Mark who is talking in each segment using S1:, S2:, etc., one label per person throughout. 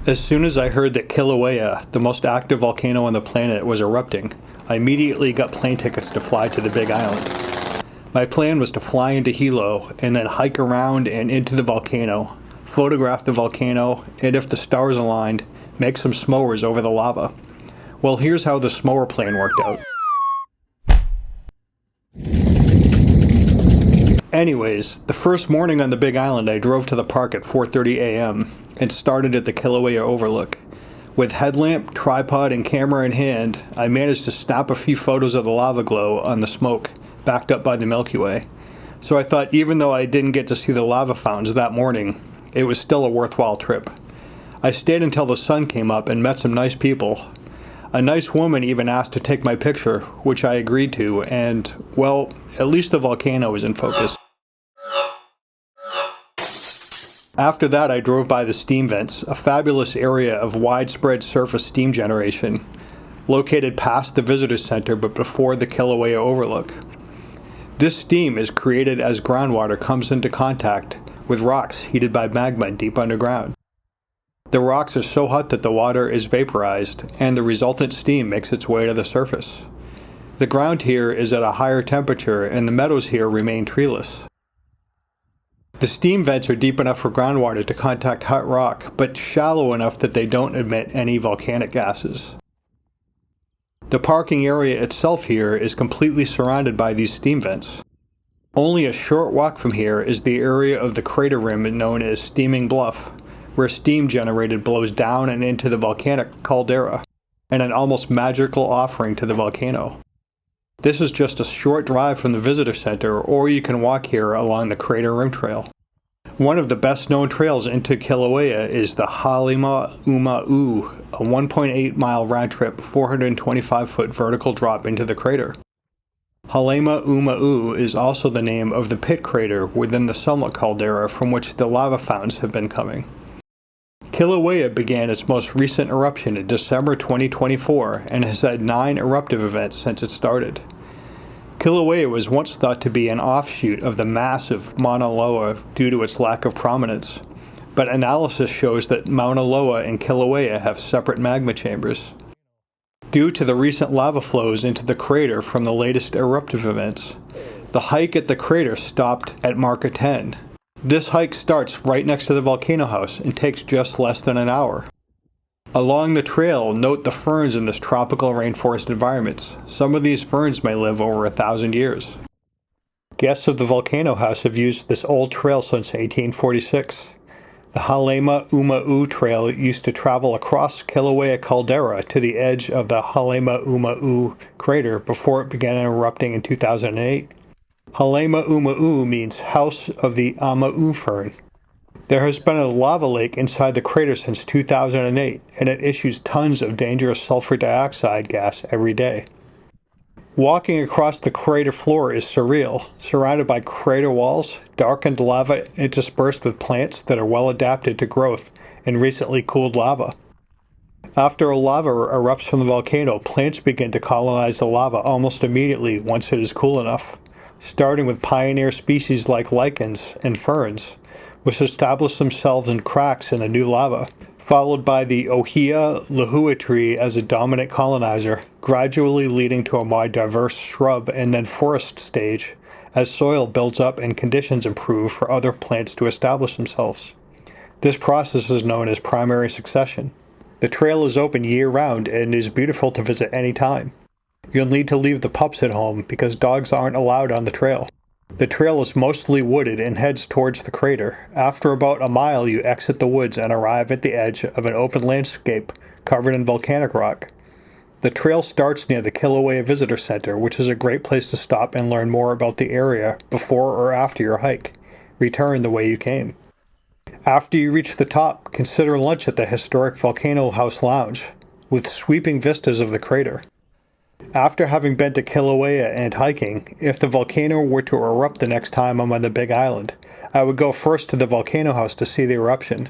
S1: As soon as I heard that Kilauea, the most active volcano on the planet, was erupting, I immediately got plane tickets to fly to the Big Island. My plan was to fly into Hilo and then hike around and into the volcano, photograph the volcano, and if the stars aligned, make some s'mores over the lava. Well, here's how the s'more plan worked out. Anyways, the first morning on the Big Island, I drove to the park at 4:30 a.m. and started at the Kilauea Overlook. With headlamp, tripod, and camera in hand, I managed to snap a few photos of the lava glow on the smoke, backed up by the Milky Way. So I thought even though I didn't get to see the lava fountains that morning, it was still a worthwhile trip. I stayed until the sun came up and met some nice people. A nice woman even asked to take my picture, which I agreed to, and, well, at least the volcano was in focus. After that, I drove by the steam vents, a fabulous area of widespread surface steam generation, located past the visitor center but before the Kilauea Overlook. This steam is created as groundwater comes into contact with rocks heated by magma deep underground. The rocks are so hot that the water is vaporized, and the resultant steam makes its way to the surface. The ground here is at a higher temperature, and the meadows here remain treeless. The steam vents are deep enough for groundwater to contact hot rock, but shallow enough that they don't emit any volcanic gases. The parking area itself here is completely surrounded by these steam vents. Only a short walk from here is the area of the crater rim known as Steaming Bluff, where steam generated blows down and into the volcanic caldera, and an almost magical offering to the volcano. This is just a short drive from the visitor center, or you can walk here along the crater rim trail. One of the best known trails into Kilauea is the Halema'uma'u, a 1.8 mile round trip, 425-foot vertical drop into the crater. Halema'uma'u is also the name of the pit crater within the summit caldera from which the lava fountains have been coming. Kilauea began its most recent eruption in December 2024 and has had 9 eruptive events since it started. Kilauea was once thought to be an offshoot of the massive Mauna Loa due to its lack of prominence, but analysis shows that Mauna Loa and Kilauea have separate magma chambers. Due to the recent lava flows into the crater from the latest eruptive events, the hike at the crater stopped at Marker 10. This hike starts right next to the volcano house and takes just less than an hour. Along the trail, note the ferns in this tropical rainforest environment. Some of these ferns may live over 1,000 years. Guests of the volcano house have used this old trail since 1846. The Halema'uma'u trail used to travel across Kilauea caldera to the edge of the Halema'uma'u crater before it began erupting in 2008. Halema'uma'u means House of the Ama'u Fern. There has been a lava lake inside the crater since 2008, and it issues tons of dangerous sulfur dioxide gas every day. Walking across the crater floor is surreal, surrounded by crater walls, darkened lava interspersed with plants that are well adapted to growth in recently cooled lava. After a lava erupts from the volcano, plants begin to colonize the lava almost immediately once it is cool enough, starting with pioneer species like lichens and ferns, which establish themselves in cracks in the new lava, followed by the Ohia lahua tree as a dominant colonizer, gradually leading to a more diverse shrub and then forest stage as soil builds up and conditions improve for other plants to establish themselves. This process is known as primary succession. The trail is open year-round and is beautiful to visit any time. You'll need to leave the pups at home because dogs aren't allowed on the trail. The trail is mostly wooded and heads towards the crater. After about a mile, you exit the woods and arrive at the edge of an open landscape covered in volcanic rock. The trail starts near the Kilauea Visitor Center, which is a great place to stop and learn more about the area before or after your hike. Return the way you came. After you reach the top, consider lunch at the historic Volcano House Lounge, with sweeping vistas of the crater. After having been to Kilauea and hiking, if the volcano were to erupt the next time I'm on the Big Island, I would go first to the volcano house to see the eruption,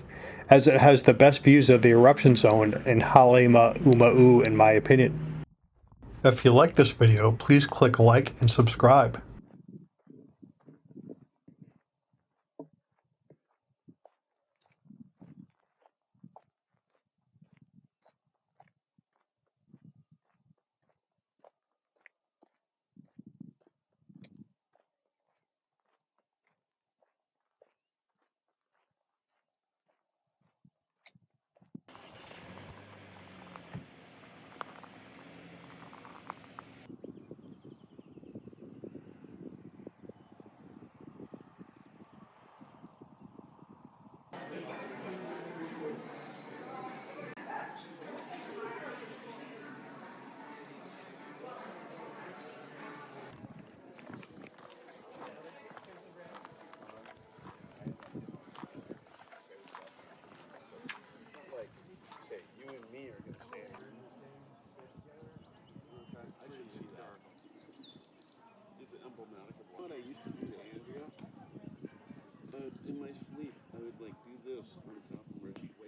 S1: as it has the best views of the eruption zone in Halema'uma'u in my opinion. If you like this video, please click like and subscribe.
S2: Like, okay, you and me are gonna stand. I should see that. It's emblematic of what I used to do to Andrea. In my sleep, I would like do this on top of my